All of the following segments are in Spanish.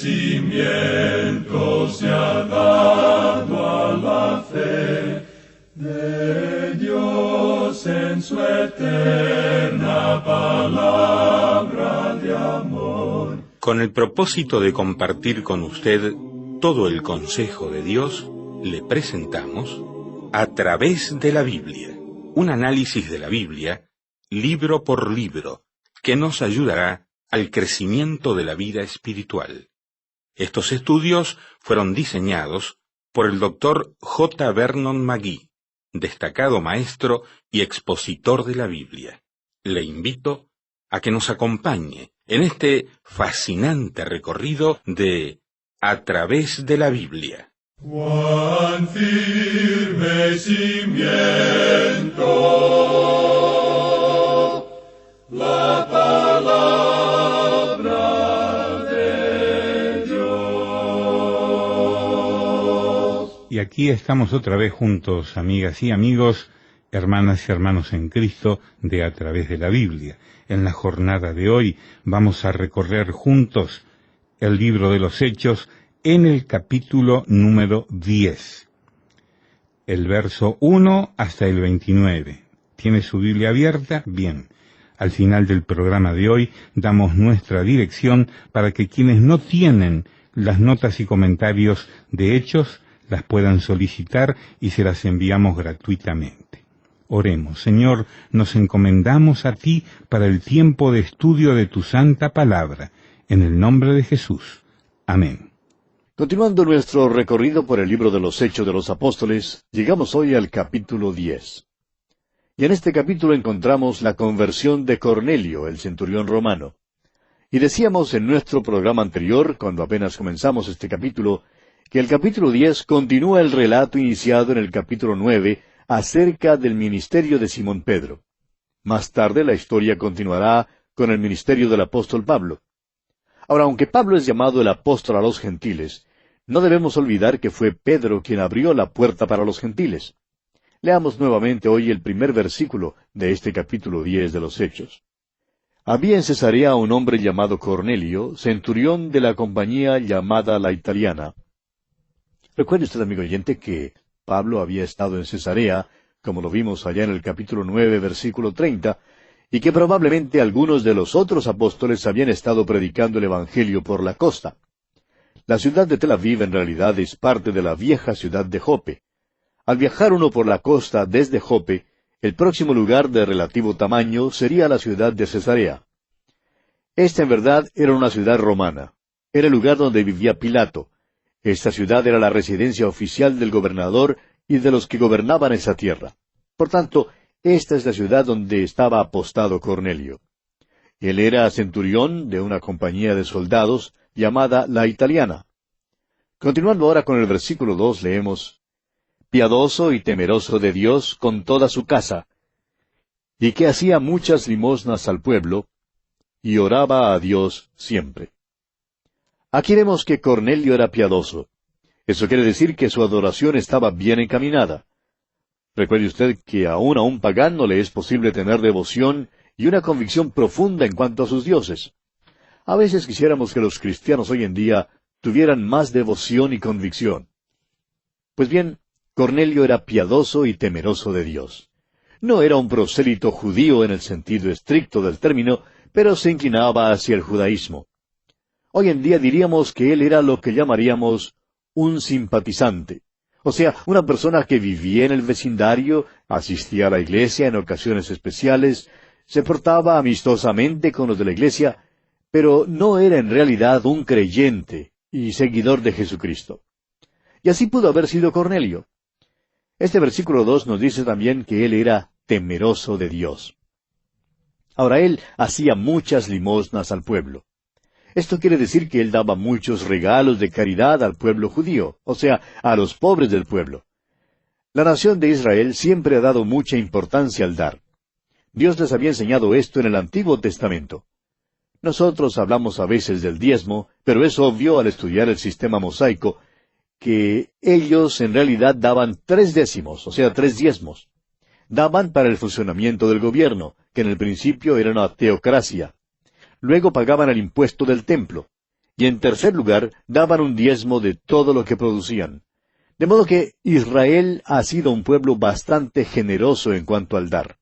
cimiento se ha dado a la fe de Dios en su eterna palabra de amor. Con el propósito de compartir con usted todo el consejo de Dios, le presentamos A través de la Biblia, un análisis de la Biblia, libro por libro, que nos ayudará al crecimiento de la vida espiritual. Estos estudios fueron diseñados por el Dr. J. Vernon McGee, destacado maestro y expositor de la Biblia. Le invito a que nos acompañe en este fascinante recorrido de A través de la Biblia. Cuán firme cimiento la palabra de Dios. Y aquí estamos otra vez juntos, amigas y amigos, hermanas y hermanos en Cristo, de A través de la Biblia. En la jornada de hoy vamos a recorrer juntos el libro de los Hechos en el capítulo número 10, el verso 1 hasta el 29. ¿Tiene su Biblia abierta? Bien. Al final del programa de hoy damos nuestra dirección para que quienes no tienen las notas y comentarios de Hechos las puedan solicitar y se las enviamos gratuitamente. Oremos. Señor, nos encomendamos a ti para el tiempo de estudio de tu santa palabra. En el nombre de Jesús. Amén. Continuando nuestro recorrido por el libro de los Hechos de los Apóstoles, llegamos hoy al capítulo 10. Y en este capítulo encontramos la conversión de Cornelio, el centurión romano. Y decíamos en nuestro programa anterior, cuando apenas comenzamos este capítulo, que el capítulo 10 continúa el relato iniciado en el capítulo 9 acerca del ministerio de Simón Pedro. Más tarde la historia continuará con el ministerio del apóstol Pablo. Ahora, aunque Pablo es llamado el apóstol a los gentiles, no debemos olvidar que fue Pedro quien abrió la puerta para los gentiles. Leamos nuevamente hoy el primer versículo de este capítulo 10 de los Hechos. Había en Cesarea un hombre llamado Cornelio, centurión de la compañía llamada la Italiana. Recuerde usted, amigo oyente, que Pablo había estado en Cesarea, como lo vimos allá en el capítulo 9, versículo 30, y que probablemente algunos de los otros apóstoles habían estado predicando el Evangelio por la costa. La ciudad de Tel Aviv en realidad es parte de la vieja ciudad de Jope. Al viajar uno por la costa desde Jope, el próximo lugar de relativo tamaño sería la ciudad de Cesarea. Esta en verdad era una ciudad romana. Era el lugar donde vivía Pilato. Esta ciudad era la residencia oficial del gobernador y de los que gobernaban esa tierra. Por tanto, esta es la ciudad donde estaba apostado Cornelio. Él era centurión de una compañía de soldados llamada la Italiana. Continuando ahora con el versículo 2, leemos: piadoso y temeroso de Dios con toda su casa, y que hacía muchas limosnas al pueblo, y oraba a Dios siempre. Aquí vemos que Cornelio era piadoso. Eso quiere decir que su adoración estaba bien encaminada. Recuerde usted que aún a un pagano le es posible tener devoción y una convicción profunda en cuanto a sus dioses. A veces quisiéramos que los cristianos hoy en día tuvieran más devoción y convicción. Pues bien, Cornelio era piadoso y temeroso de Dios. No era un prosélito judío en el sentido estricto del término, pero se inclinaba hacia el judaísmo. Hoy en día diríamos que él era lo que llamaríamos un simpatizante. O sea, una persona que vivía en el vecindario, asistía a la iglesia en ocasiones especiales, se portaba amistosamente con los de la iglesia, pero no era en realidad un creyente y seguidor de Jesucristo. Y así pudo haber sido Cornelio. Este versículo 2 nos dice también que él era temeroso de Dios. Ahora, él hacía muchas limosnas al pueblo. Esto quiere decir que él daba muchos regalos de caridad al pueblo judío, o sea, a los pobres del pueblo. La nación de Israel siempre ha dado mucha importancia al dar. Dios les había enseñado esto en el Antiguo Testamento. Nosotros hablamos a veces del diezmo, pero es obvio al estudiar el sistema mosaico que ellos en realidad daban 3 décimos, o sea, 3 diezmos. Daban para el funcionamiento del gobierno, que en el principio era una teocracia. Luego pagaban el impuesto del templo. y en tercer lugar daban un diezmo de todo lo que producían. De modo que Israel ha sido un pueblo bastante generoso en cuanto al dar.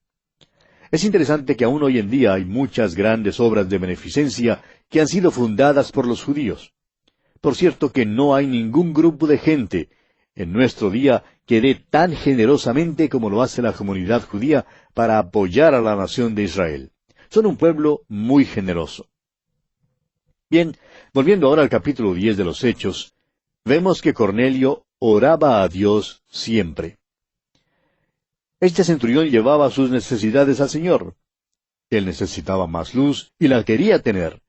Es interesante que aún hoy en día hay muchas grandes obras de beneficencia que han sido fundadas por los judíos. Por cierto que no hay ningún grupo de gente en nuestro día que dé tan generosamente como lo hace la comunidad judía para apoyar a la nación de Israel. Son un pueblo muy generoso. Bien, volviendo ahora al capítulo 10 de los Hechos, vemos que Cornelio oraba a Dios siempre. Este centurión llevaba sus necesidades al Señor. Él necesitaba más luz y la quería tener.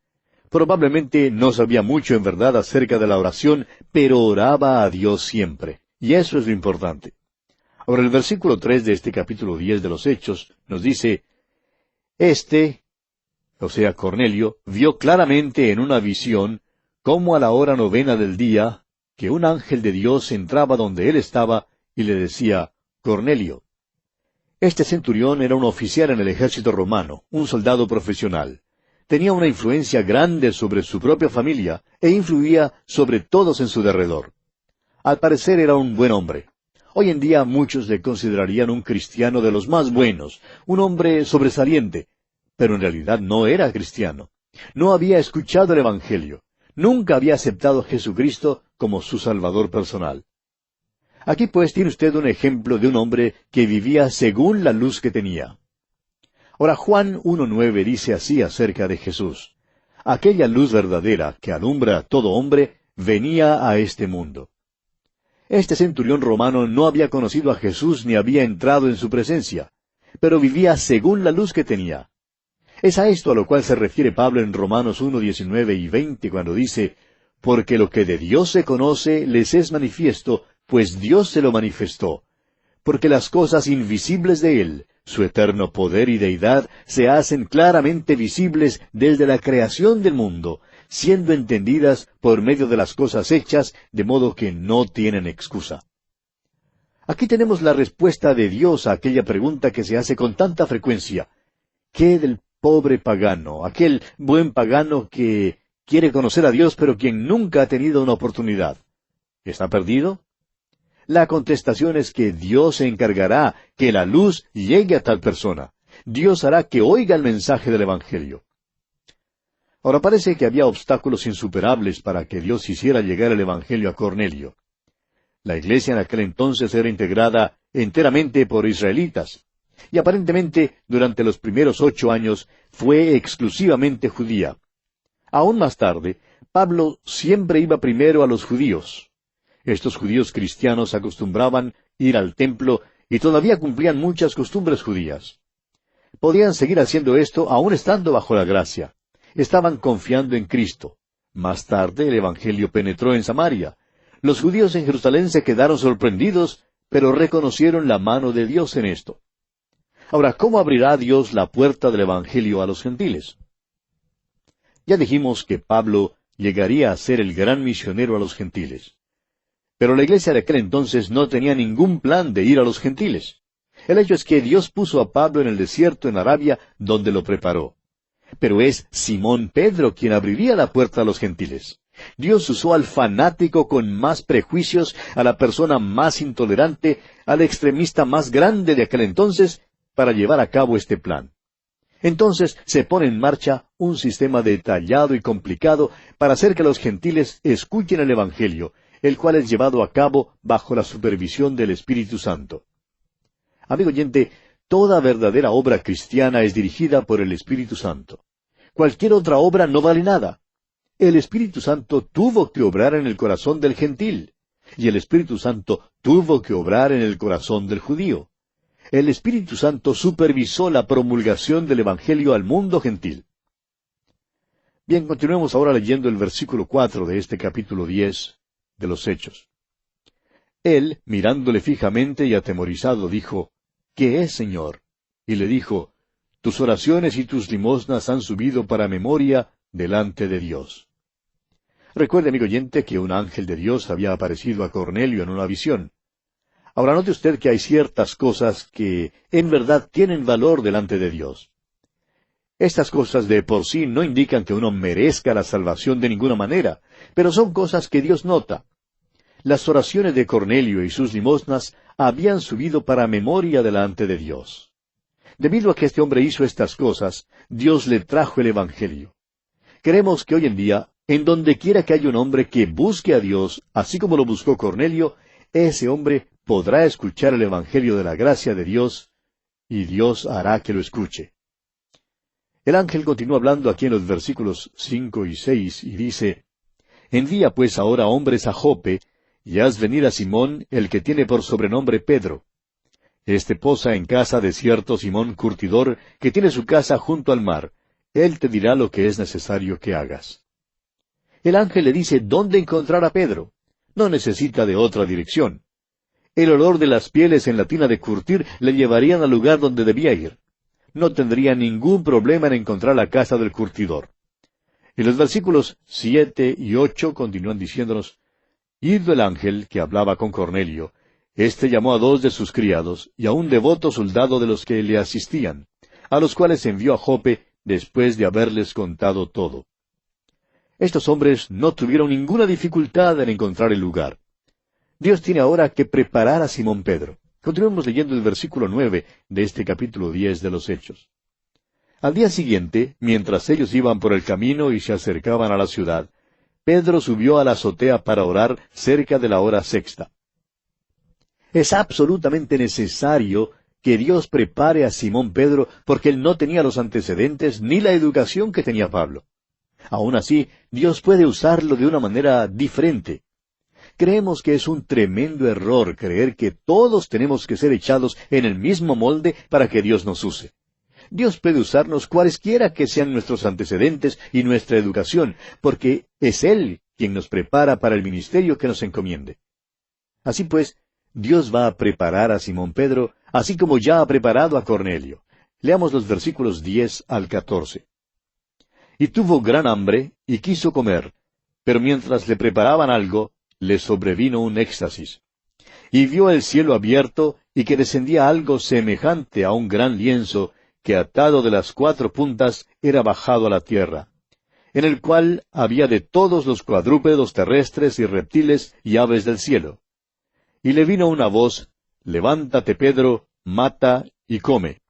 Probablemente no sabía mucho en verdad acerca de la oración, pero oraba a Dios siempre. Y eso es lo importante. Ahora el versículo 3 de este capítulo 10 de los Hechos nos dice, o sea Cornelio, vio claramente en una visión, cómo a la hora 9 del día, que un ángel de Dios entraba donde él estaba y le decía, Cornelio. Este centurión era un oficial en el ejército romano, un soldado profesional. Tenía una influencia grande sobre su propia familia e influía sobre todos en su derredor. Al parecer era un buen hombre. Hoy en día muchos le considerarían un cristiano de los más buenos, un hombre sobresaliente, pero en realidad no era cristiano. No había escuchado el Evangelio. Nunca había aceptado a Jesucristo como su Salvador personal. Aquí pues tiene usted un ejemplo de un hombre que vivía según la luz que tenía. Ahora Juan 1:9 dice así acerca de Jesús. Aquella luz verdadera que alumbra a todo hombre venía a este mundo. Este centurión romano no había conocido a Jesús ni había entrado en su presencia, pero vivía según la luz que tenía. Es a esto a lo cual se refiere Pablo en Romanos 1:19 y 20 cuando dice, porque lo que de Dios se conoce les es manifiesto, pues Dios se lo manifestó. Porque las cosas invisibles de Él, su eterno poder y deidad, se hacen claramente visibles desde la creación del mundo, siendo entendidas por medio de las cosas hechas, de modo que no tienen excusa. Aquí tenemos la respuesta de Dios a aquella pregunta que se hace con tanta frecuencia. ¿Qué del pobre pagano, aquel buen pagano que quiere conocer a Dios pero quien nunca ha tenido una oportunidad? ¿Está perdido? La contestación es que Dios se encargará que la luz llegue a tal persona. Dios hará que oiga el mensaje del Evangelio. Ahora parece que había obstáculos insuperables para que Dios hiciera llegar el Evangelio a Cornelio. La iglesia en aquel entonces era integrada enteramente por israelitas, y aparentemente durante los primeros 8 años fue exclusivamente judía. Aún más tarde, Pablo siempre iba primero a los judíos. Estos judíos cristianos acostumbraban ir al templo y todavía cumplían muchas costumbres judías. Podían seguir haciendo esto aún estando bajo la gracia. Estaban confiando en Cristo. Más tarde el Evangelio penetró en Samaria. Los judíos en Jerusalén se quedaron sorprendidos, pero reconocieron la mano de Dios en esto. Ahora, ¿cómo abrirá Dios la puerta del Evangelio a los gentiles? Ya dijimos que Pablo llegaría a ser el gran misionero a los gentiles. Pero la iglesia de aquel entonces no tenía ningún plan de ir a los gentiles. El hecho es que Dios puso a Pablo en el desierto en Arabia, donde lo preparó. Pero es Simón Pedro quien abriría la puerta a los gentiles. Dios usó al fanático con más prejuicios, a la persona más intolerante, al extremista más grande de aquel entonces, para llevar a cabo este plan. Entonces se pone en marcha un sistema detallado y complicado para hacer que los gentiles escuchen el Evangelio, el cual es llevado a cabo bajo la supervisión del Espíritu Santo. Amigo oyente, toda verdadera obra cristiana es dirigida por el Espíritu Santo. Cualquier otra obra no vale nada. El Espíritu Santo tuvo que obrar en el corazón del gentil, y el Espíritu Santo tuvo que obrar en el corazón del judío. El Espíritu Santo supervisó la promulgación del Evangelio al mundo gentil. Bien, continuemos ahora leyendo el versículo 4 de este capítulo 10 de los Hechos. Él, mirándole fijamente y atemorizado, dijo, ¿qué es, Señor? Y le dijo, tus oraciones y tus limosnas han subido para memoria delante de Dios. Recuerde, amigo oyente, que un ángel de Dios había aparecido a Cornelio en una visión. Ahora note usted que hay ciertas cosas que en verdad tienen valor delante de Dios. Estas cosas de por sí no indican que uno merezca la salvación de ninguna manera, pero son cosas que Dios nota. Las oraciones de Cornelio y sus limosnas habían subido para memoria delante de Dios. Debido a que este hombre hizo estas cosas, Dios le trajo el Evangelio. Queremos que hoy en día, en donde quiera que haya un hombre que busque a Dios, así como lo buscó Cornelio, ese hombre podrá escuchar el Evangelio de la gracia de Dios, y Dios hará que lo escuche. El ángel continúa hablando aquí en los versículos 5 y 6, y dice, «Envía pues ahora hombres a Jope, y haz venir a Simón, el que tiene por sobrenombre Pedro. Este posa en casa de cierto Simón curtidor, que tiene su casa junto al mar. Él te dirá lo que es necesario que hagas». El ángel le dice dónde encontrar a Pedro. No necesita de otra dirección. El olor de las pieles en la tina de curtir le llevarían al lugar donde debía ir. No tendría ningún problema en encontrar la casa del curtidor. Y los versículos 7 y 8 continúan diciéndonos, «Ido el ángel que hablaba con Cornelio, éste llamó a 2 de sus criados y a un devoto soldado de los que le asistían, a los cuales envió a Jope después de haberles contado todo». Estos hombres no tuvieron ninguna dificultad en encontrar el lugar. Dios tiene ahora que preparar a Simón Pedro. Continuemos leyendo el versículo 9 de este capítulo 10 de los Hechos. Al día siguiente, mientras ellos iban por el camino y se acercaban a la ciudad, Pedro subió a la azotea para orar cerca de la hora sexta. Es absolutamente necesario que Dios prepare a Simón Pedro porque él no tenía los antecedentes ni la educación que tenía Pablo. Aún así, Dios puede usarlo de una manera diferente. Creemos que es un tremendo error creer que todos tenemos que ser echados en el mismo molde para que Dios nos use. Dios puede usarnos cualesquiera que sean nuestros antecedentes y nuestra educación, porque es Él quien nos prepara para el ministerio que nos encomiende. Así pues, Dios va a preparar a Simón Pedro, así como ya ha preparado a Cornelio. Leamos los versículos 10 al 14. «Y tuvo gran hambre, y quiso comer, pero mientras le preparaban algo, le sobrevino un éxtasis. Y vio el cielo abierto, y que descendía algo semejante a un gran lienzo, que atado de las 4 puntas era bajado a la tierra, en el cual había de todos los cuadrúpedos terrestres y reptiles y aves del cielo. Y le vino una voz, Levántate, Pedro, mata y come.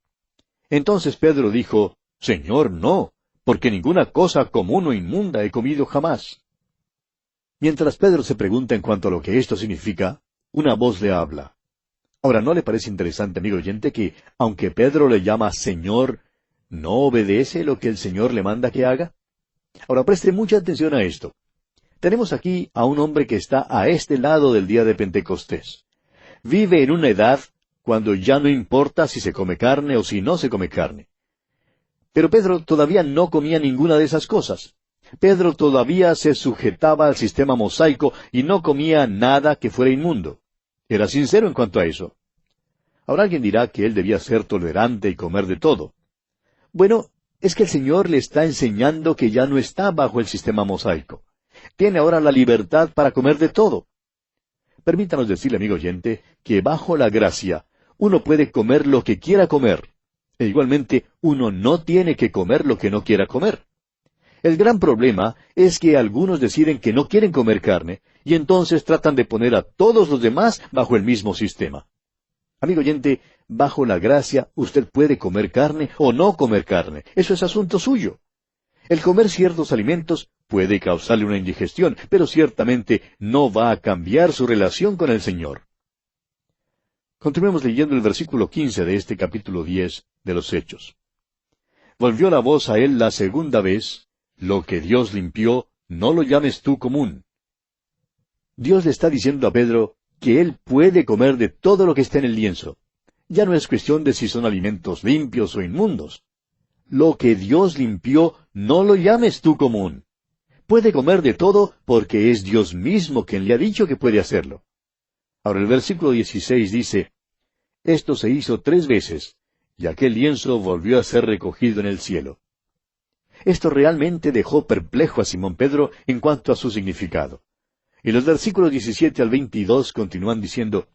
Entonces Pedro dijo, Señor, no, porque ninguna cosa común o inmunda he comido jamás. Mientras Pedro se pregunta en cuanto a lo que esto significa, una voz le habla. Ahora, ¿no le parece interesante, amigo oyente, que, aunque Pedro le llama Señor, no obedece lo que el Señor le manda que haga? Ahora, preste mucha atención a esto. Tenemos aquí a un hombre que está a este lado del día de Pentecostés. Vive en una edad cuando ya no importa si se come carne o si no se come carne. Pero Pedro todavía no comía ninguna de esas cosas. Pedro todavía se sujetaba al sistema mosaico y no comía nada que fuera inmundo. Era sincero en cuanto a eso. Ahora alguien dirá que él debía ser tolerante y comer de todo. Bueno, es que el Señor le está enseñando que ya no está bajo el sistema mosaico. Tiene ahora la libertad para comer de todo. Permítanos decirle, amigo oyente, que bajo la gracia uno puede comer lo que quiera comer. E igualmente, uno no tiene que comer lo que no quiera comer. El gran problema es que algunos deciden que no quieren comer carne, y entonces tratan de poner a todos los demás bajo el mismo sistema. Amigo oyente, bajo la gracia usted puede comer carne o no comer carne. Eso es asunto suyo. El comer ciertos alimentos puede causarle una indigestión, pero ciertamente no va a cambiar su relación con el Señor. Continuemos leyendo el versículo 15 de este capítulo 10 de los Hechos. Volvió la voz a él la segunda vez, lo que Dios limpió, no lo llames tú común. Dios le está diciendo a Pedro que él puede comer de todo lo que está en el lienzo. Ya no es cuestión de si son alimentos limpios o inmundos. Lo que Dios limpió, no lo llames tú común. Puede comer de todo porque es Dios mismo quien le ha dicho que puede hacerlo. Ahora el versículo 16 dice, Esto se hizo 3 veces, y aquel lienzo volvió a ser recogido en el cielo. Esto realmente dejó perplejo a Simón Pedro en cuanto a su significado. Y los versículos 17 al 22 continúan diciendo,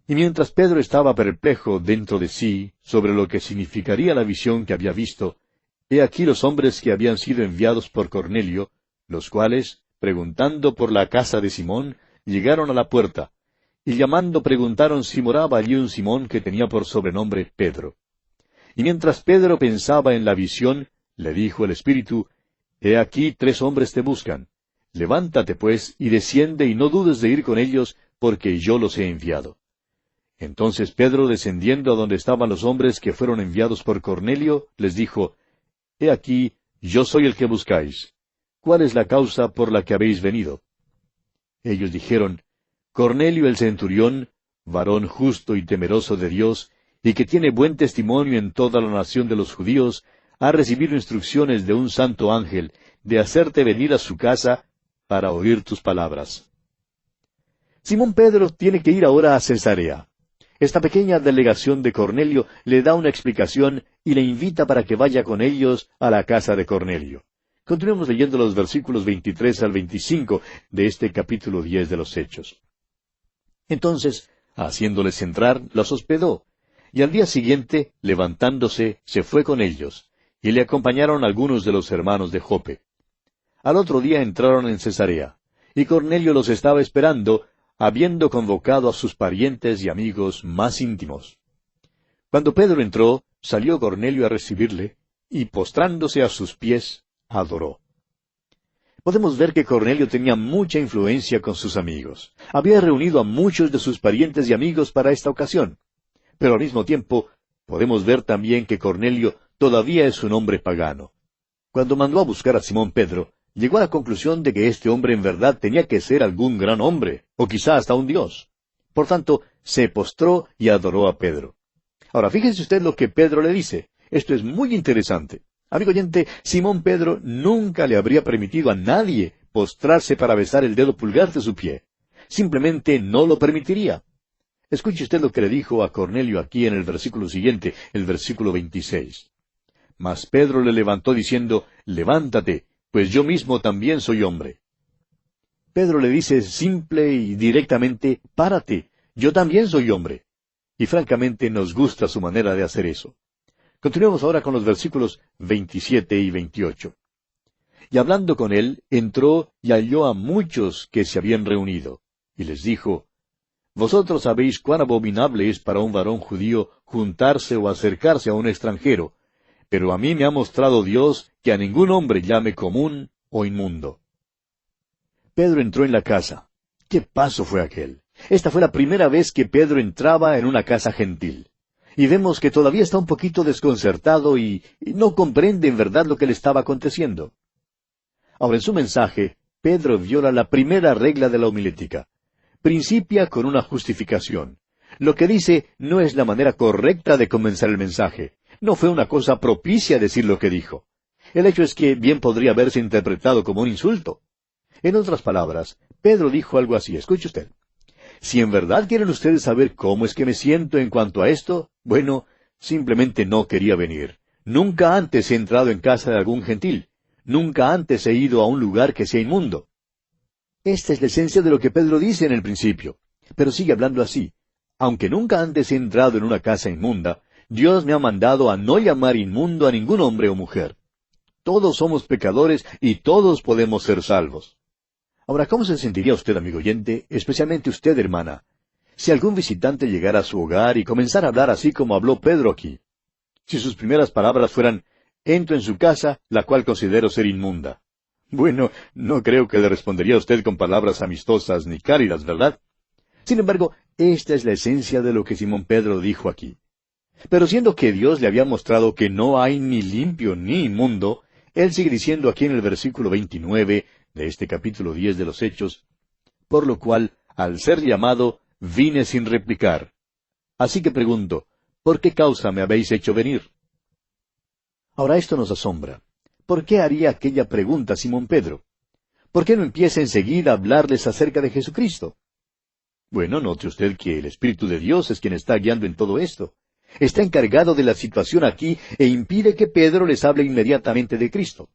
Y mientras Pedro estaba perplejo dentro de sí sobre lo que significaría la visión que había visto, he aquí los hombres que habían sido enviados por Cornelio, los cuales, preguntando por la casa de Simón, llegaron a la puerta, y llamando preguntaron si moraba allí un Simón que tenía por sobrenombre Pedro. Y mientras Pedro pensaba en la visión, le dijo el Espíritu, He aquí 3 hombres te buscan. Levántate pues, y desciende, y no dudes de ir con ellos, porque yo los he enviado. Entonces Pedro, descendiendo a donde estaban los hombres que fueron enviados por Cornelio, les dijo, He aquí, yo soy el que buscáis. ¿Cuál es la causa por la que habéis venido? Ellos dijeron, Cornelio el centurión, varón justo y temeroso de Dios, y que tiene buen testimonio en toda la nación de los judíos, ha recibido instrucciones de un santo ángel, de hacerte venir a su casa para oír tus palabras. Simón Pedro tiene que ir ahora a Cesarea. Esta pequeña delegación de Cornelio le da una explicación y le invita para que vaya con ellos a la casa de Cornelio. Continuemos leyendo los versículos 23 al 25 de este capítulo 10 de los Hechos. Entonces, haciéndoles entrar, los hospedó, y al día siguiente, levantándose, se fue con ellos, y le acompañaron algunos de los hermanos de Jope. Al otro día entraron en Cesarea, y Cornelio los estaba esperando, habiendo convocado a sus parientes y amigos más íntimos. Cuando Pedro entró, salió Cornelio a recibirle, y postrándose a sus pies, adoró. Podemos ver que Cornelio tenía mucha influencia con sus amigos. Había reunido a muchos de sus parientes y amigos para esta ocasión. Pero al mismo tiempo, podemos ver también que Cornelio todavía es un hombre pagano. Cuando mandó a buscar a Simón Pedro, llegó a la conclusión de que este hombre en verdad tenía que ser algún gran hombre, o quizá hasta un dios. Por tanto, se postró y adoró a Pedro. Ahora, fíjese usted lo que Pedro le dice. Esto es muy interesante. Amigo oyente, Simón Pedro nunca le habría permitido a nadie postrarse para besar el dedo pulgar de su pie. Simplemente no lo permitiría. Escuche usted lo que le dijo a Cornelio aquí en el versículo siguiente, el versículo 26. Mas Pedro le levantó diciendo, Levántate, pues yo mismo también soy hombre. Pedro le dice simple y directamente, Párate, yo también soy hombre. Y francamente nos gusta su manera de hacer eso. Continuemos ahora con los versículos 27 y 28. Y hablando con él, entró y halló a muchos que se habían reunido, y les dijo, Vosotros sabéis cuán abominable es para un varón judío juntarse o acercarse a un extranjero, pero a mí me ha mostrado Dios que a ningún hombre llame común o inmundo. Pedro entró en la casa. ¿Qué paso fue aquel? Esta fue la primera vez que Pedro entraba en una casa gentil. Y vemos que todavía está un poquito desconcertado y no comprende en verdad lo que le estaba aconteciendo. Ahora, en su mensaje, Pedro viola la primera regla de la homilética. Principia con una justificación. Lo que dice no es la manera correcta de comenzar el mensaje. No fue una cosa propicia decir lo que dijo. El hecho es que bien podría haberse interpretado como un insulto. En otras palabras, Pedro dijo algo así. Escuche usted. Si en verdad quieren ustedes saber cómo es que me siento en cuanto a esto, bueno, simplemente no quería venir. Nunca antes he entrado en casa de algún gentil. Nunca antes he ido a un lugar que sea inmundo. Esta es la esencia de lo que Pedro dice en el principio. Pero sigue hablando así. Aunque nunca antes he entrado en una casa inmunda, Dios me ha mandado a no llamar inmundo a ningún hombre o mujer. Todos somos pecadores y todos podemos ser salvos. Ahora, ¿cómo se sentiría usted, amigo oyente, especialmente usted, hermana, si algún visitante llegara a su hogar y comenzara a hablar así como habló Pedro aquí? Si sus primeras palabras fueran, entro en su casa, la cual considero ser inmunda. Bueno, no creo que le respondería a usted con palabras amistosas ni cálidas, ¿verdad? Sin embargo, esta es la esencia de lo que Simón Pedro dijo aquí. Pero siendo que Dios le había mostrado que no hay ni limpio ni inmundo, él sigue diciendo aquí en el versículo 29 de este capítulo 10 de los Hechos, por lo cual, al ser llamado, vine sin replicar. Así que pregunto, ¿por qué causa me habéis hecho venir? Ahora esto nos asombra. ¿Por qué haría aquella pregunta Simón Pedro? ¿Por qué no empieza enseguida a hablarles acerca de Jesucristo? Bueno, note usted que el Espíritu de Dios es quien está guiando en todo esto. Está encargado de la situación aquí e impide que Pedro les hable inmediatamente de Cristo.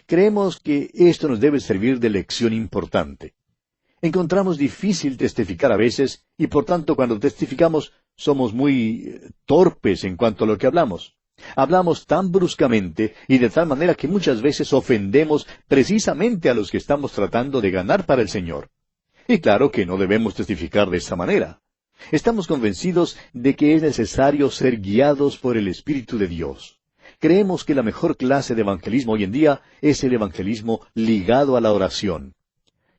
Creemos que esto nos debe servir de lección importante. Encontramos difícil testificar a veces, y por tanto cuando testificamos somos muy torpes en cuanto a lo que hablamos. Hablamos tan bruscamente y de tal manera que muchas veces ofendemos precisamente a los que estamos tratando de ganar para el Señor. Y claro que no debemos testificar de esa manera. Estamos convencidos de que es necesario ser guiados por el Espíritu de Dios. Creemos que la mejor clase de evangelismo hoy en día es el evangelismo ligado a la oración.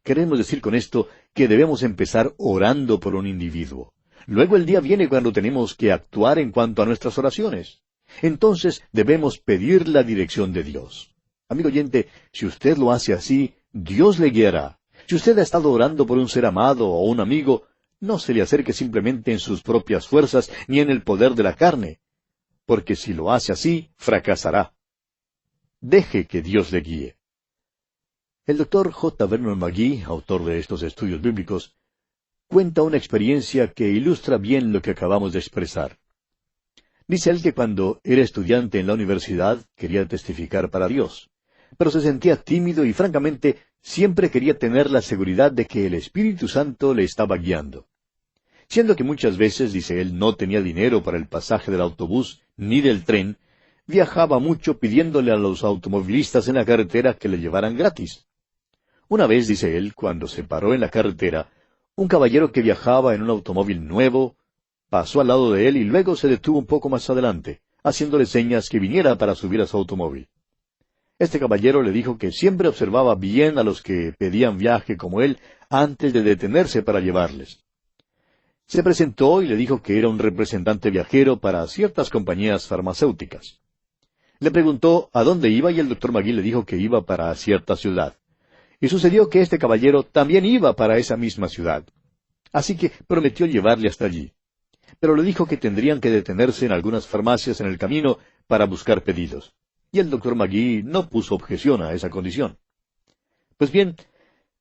Queremos decir con esto que debemos empezar orando por un individuo. Luego el día viene cuando tenemos que actuar en cuanto a nuestras oraciones. Entonces debemos pedir la dirección de Dios. Amigo oyente, si usted lo hace así, Dios le guiará. Si usted ha estado orando por un ser amado o un amigo, no se le acerque simplemente en sus propias fuerzas ni en el poder de la carne, porque si lo hace así, fracasará. Deje que Dios le guíe. El Dr. J. Vernon McGee, autor de estos estudios bíblicos, cuenta una experiencia que ilustra bien lo que acabamos de expresar. Dice él que cuando era estudiante en la universidad quería testificar para Dios, pero se sentía tímido y francamente siempre quería tener la seguridad de que el Espíritu Santo le estaba guiando. Siendo que muchas veces, dice él, no tenía dinero para el pasaje del autobús ni del tren, viajaba mucho pidiéndole a los automovilistas en la carretera que le llevaran gratis. Una vez, dice él, cuando se paró en la carretera, un caballero que viajaba en un automóvil nuevo pasó al lado de él y luego se detuvo un poco más adelante, haciéndole señas que viniera para subir a su automóvil. Este caballero le dijo que siempre observaba bien a los que pedían viaje como él antes de detenerse para llevarles. Se presentó y le dijo que era un representante viajero para ciertas compañías farmacéuticas. Le preguntó a dónde iba y el Dr. McGee le dijo que iba para cierta ciudad. Y sucedió que este caballero también iba para esa misma ciudad. Así que prometió llevarle hasta allí. Pero le dijo que tendrían que detenerse en algunas farmacias en el camino para buscar pedidos. Y el Dr. McGee no puso objeción a esa condición. Pues bien,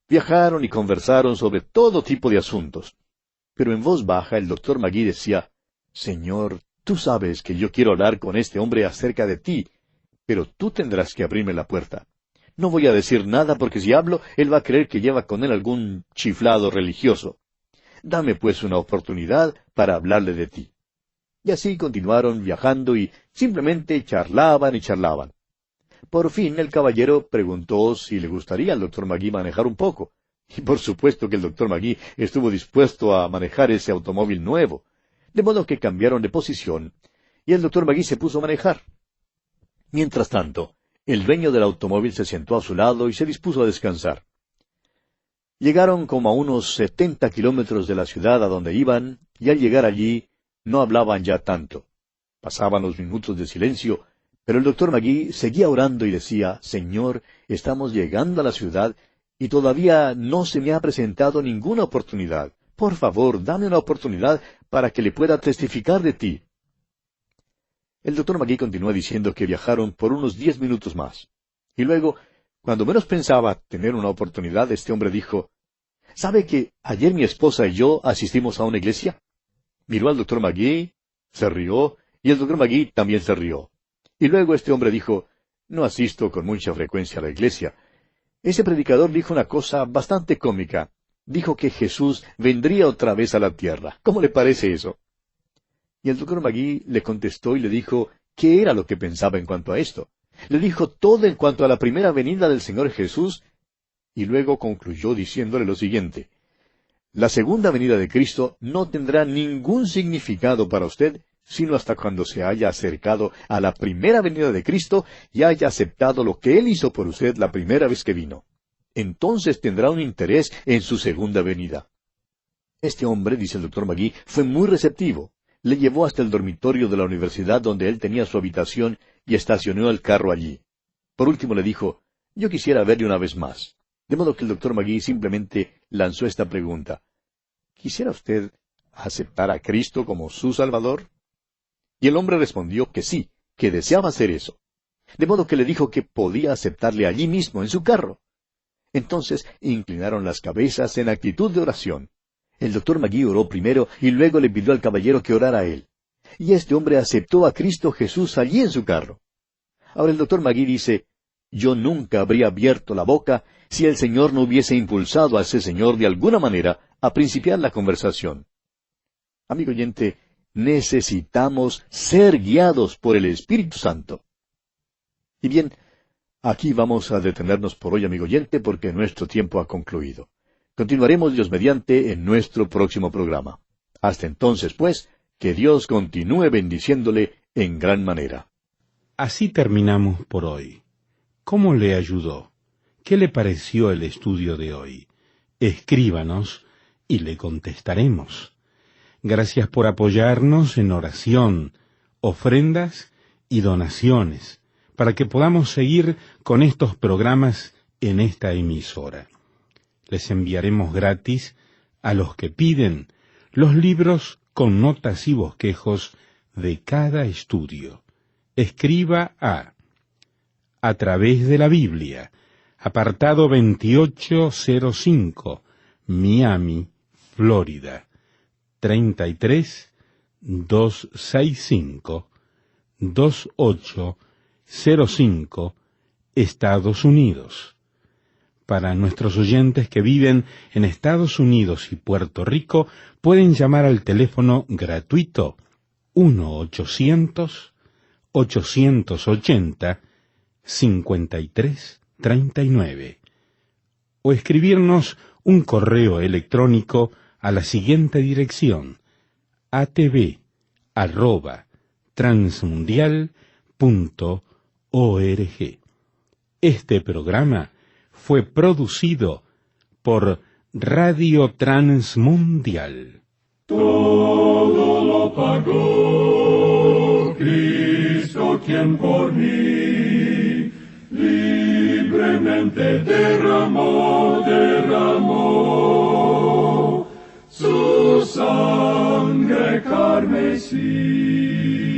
viajaron y conversaron sobre todo tipo de asuntos. Pero en voz baja el Dr. McGee decía, «Señor, tú sabes que yo quiero hablar con este hombre acerca de ti, pero tú tendrás que abrirme la puerta. No voy a decir nada porque si hablo, él va a creer que lleva con él algún chiflado religioso. Dame pues una oportunidad para hablarle de ti». Y así continuaron viajando y simplemente charlaban y charlaban. Por fin el caballero preguntó si le gustaría al Dr. McGee manejar un poco. Y por supuesto que el Dr. McGee estuvo dispuesto a manejar ese automóvil nuevo. De modo que cambiaron de posición y el Dr. McGee se puso a manejar. Mientras tanto, el dueño del automóvil se sentó a su lado y se dispuso a descansar. Llegaron como a unos 70 kilómetros de la ciudad a donde iban, y al llegar allí no hablaban ya tanto. Pasaban los minutos de silencio, pero el Dr. McGee seguía orando y decía, «Señor, estamos llegando a la ciudad y todavía no se me ha presentado ninguna oportunidad. Por favor, dame una oportunidad para que le pueda testificar de ti». El Dr. McGee continuó diciendo que viajaron por unos 10 minutos más. Y luego, cuando menos pensaba tener una oportunidad, este hombre dijo, «¿Sabe que ayer mi esposa y yo asistimos a una iglesia?» Miró al Dr. McGee, se rió, y el Dr. McGee también se rió. Y luego este hombre dijo, «No asisto con mucha frecuencia a la iglesia. Ese predicador dijo una cosa bastante cómica. Dijo que Jesús vendría otra vez a la tierra. ¿Cómo le parece eso?» Y el Dr. McGee le contestó y le dijo qué era lo que pensaba en cuanto a esto. Le dijo todo en cuanto a la primera venida del Señor Jesús, y luego concluyó diciéndole lo siguiente, «La segunda venida de Cristo no tendrá ningún significado para usted, sino hasta cuando se haya acercado a la primera venida de Cristo y haya aceptado lo que Él hizo por usted la primera vez que vino. Entonces tendrá un interés en su segunda venida». Este hombre, dice el Dr. McGee, fue muy receptivo. Le llevó hasta el dormitorio de la universidad donde él tenía su habitación y estacionó el carro allí. Por último le dijo, «Yo quisiera verle una vez más». De modo que el Dr. McGee simplemente lanzó esta pregunta, «¿Quisiera usted aceptar a Cristo como su Salvador?» Y el hombre respondió que sí, que deseaba hacer eso. De modo que le dijo que podía aceptarle allí mismo, en su carro. Entonces inclinaron las cabezas en actitud de oración. El Dr. McGee oró primero y luego le pidió al caballero que orara a él. Y este hombre aceptó a Cristo Jesús allí en su carro. Ahora el Dr. McGee dice, Yo nunca habría abierto la boca si el Señor no hubiese impulsado a ese señor de alguna manera a principiar la conversación. Amigo oyente, necesitamos ser guiados por el Espíritu Santo. Y bien, aquí vamos a detenernos por hoy, amigo oyente, porque nuestro tiempo ha concluido. Continuaremos, Dios mediante, en nuestro próximo programa. Hasta entonces, pues, que Dios continúe bendiciéndole en gran manera. Así terminamos por hoy. ¿Cómo le ayudó? ¿Qué le pareció el estudio de hoy? Escríbanos y le contestaremos. Gracias por apoyarnos en oración, ofrendas y donaciones, para que podamos seguir con estos programas en esta emisora. Les enviaremos gratis a los que piden los libros con notas y bosquejos de cada estudio. Escriba a través de la Biblia, apartado 2805, Miami, Florida, 33265, 2805, Estados Unidos. Para nuestros oyentes que viven en Estados Unidos y Puerto Rico, pueden llamar al teléfono gratuito 1-800-880-5339 o escribirnos un correo electrónico a la siguiente dirección: atv@transmundial.org. Este programa fue producido por Radio Transmundial. Todo lo pagó Cristo, quien por mí libremente derramó su sangre carmesí.